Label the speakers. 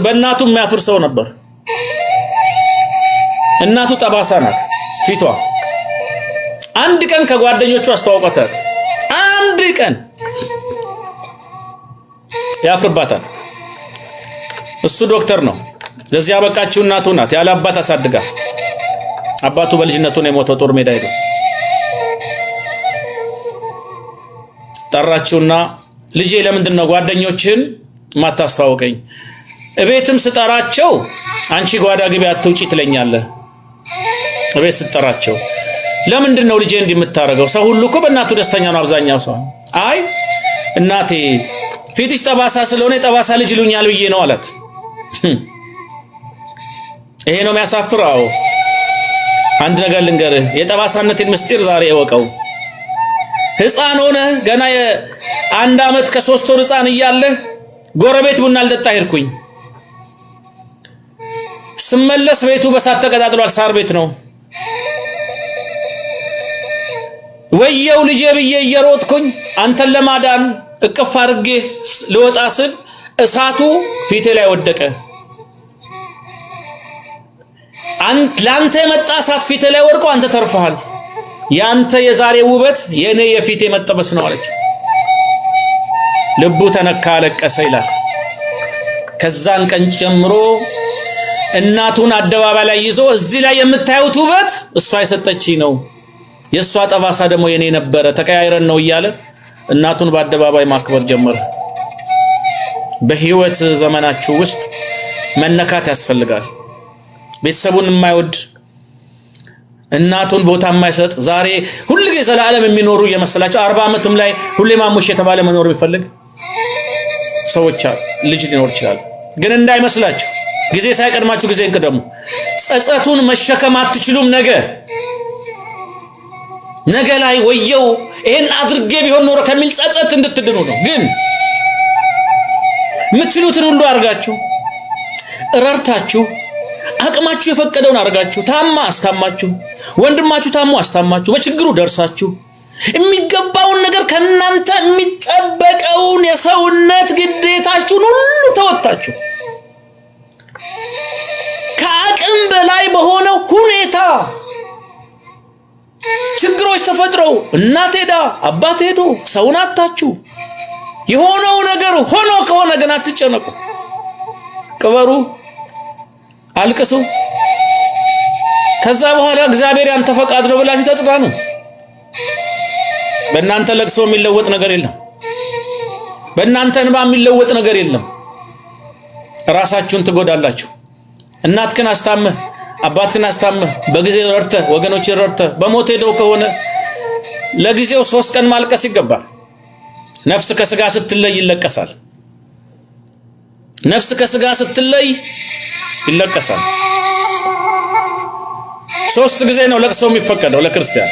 Speaker 1: በእናቱ የሚያፍር ሰው ነበር። እናቱ ጠባሳ ናት ፊቷ። አንድ ቀን ከጓደኞቹ አስተዋወቃታል። አንድ ቀን ያፍርባታል። እሱ ዶክተር ነው። ለዚህ ያበቃችው እናቱ ናት። ያለ አባት አሳድጋ አባቱ በልጅነቱ ነው የሞተው ጦር ሜዳ ሄዶ። ጠራችውና ልጄ ለምንድነው ጓደኞችን ማታስተዋወቀኝ? እቤትም ስጠራቸው አንቺ ጓዳ ግቢ አትውጪ ትለኛለህ። እቤት ስጠራቸው ለምንድነው ልጄ እንዲምታረገው? ሰው ሁሉ እኮ በእናቱ ደስተኛ ነው አብዛኛው ሰው። አይ እናቴ ፊትሽ ጠባሳ ስለሆነ ጠባሳ ልጅ ይሉኛል ብዬ ነው አላት። ይሄ ነው የሚያሳፍረው። አንድ ነገር ልንገርህ፣ የጠባሳነትን ምስጢር ዛሬ እወቀው። ሕፃን ሆነ ገና የ1 ዓመት ከ3 ወር ሕፃን እያለህ ጎረቤት ቡና ልጠጣ ሄድኩኝ። ስመለስ ቤቱ በሳት ተቀጣጥሏል። ሳር ቤት ነው። ወየው ልጄ ብዬ እየሮጥኩኝ አንተን ለማዳን እቅፍ አድርጌ ልወጣ ስል እሳቱ ፊቴ ላይ ወደቀ። ላንተ የመጣ እሳት ፊቴ ላይ ወርቆ አንተ ተርፈሃል። ያንተ የዛሬ ውበት የኔ የፊቴ መጠበስ ነው አለች። ልቡ ተነካ፣ አለቀሰ ይላል። ከዛን ቀን ጀምሮ እናቱን አደባባይ ላይ ይዞ እዚህ ላይ የምታዩት ውበት እሷ የሰጠችኝ ነው፣ የሷ ጠባሳ ደግሞ የኔ ነበረ፣ ተቀያይረን ነው እያለ እናቱን በአደባባይ ማክበር ጀመረ። በህይወት ዘመናችሁ ውስጥ መነካት ያስፈልጋል። ቤተሰቡን የማይወድ እናቱን ቦታ የማይሰጥ ዛሬ ሁሉ ጊዜ ዘላለም የሚኖሩ የመሰላቸው 40 ዓመትም ላይ ሁሌ ማሙሽ የተባለ መኖር የሚፈልግ ሰዎች ልጅ ሊኖር ይችላል። ግን እንዳይመስላችሁ ጊዜ ሳይቀድማችሁ ጊዜ እንቅደሙ። ጸጸቱን መሸከም አትችሉም። ነገ ላይ ወየው ይሄን አድርጌ ቢሆን ኖሮ ከሚል ጸጸት እንድትድኑ ነው። ግን የምትችሉትን ሁሉ አርጋችሁ እረርታችሁ አቅማችሁ የፈቀደውን አርጋችሁ ታማ አስታማችሁ፣ ወንድማችሁ ታሞ አስታማችሁ፣ በችግሩ ደርሳችሁ የሚገባውን ነገር ከናንተ የሚጠበቀውን የሰውነት ግዴታችሁን ሁሉ ተወጣችሁ ከአቅም በላይ በሆነው ሁኔታ ችግሮች ተፈጥረው እናት ሄዳ አባት ሄዶ ሰውን አጣችሁ የሆነው ነገር ሆኖ ከሆነ ግን አትጨነቁ። ቅበሩ፣ አልቅሱ። ከዛ በኋላ እግዚአብሔር ያንተ ፈቃድ ነው ብላችሁ ተጽናኑ። በእናንተ ለቅሶ የሚለወጥ ነገር የለም። በእናንተ እንባ የሚለወጥ ነገር የለም። ራሳችሁን ትጎዳላችሁ። እናትክን አስታመህ አባትክን አስታመህ በጊዜ ረድተህ ወገኖችን ረድተህ በሞት ሄደው ከሆነ ለጊዜው 3 ቀን ማልቀስ ይገባል። ነፍስ ከስጋ ስትለይ ይለቀሳል። ነፍስ ከስጋ ስትለይ ይለቀሳል። 3 ጊዜ ነው ለቅሶ የሚፈቀደው ለክርስቲያን።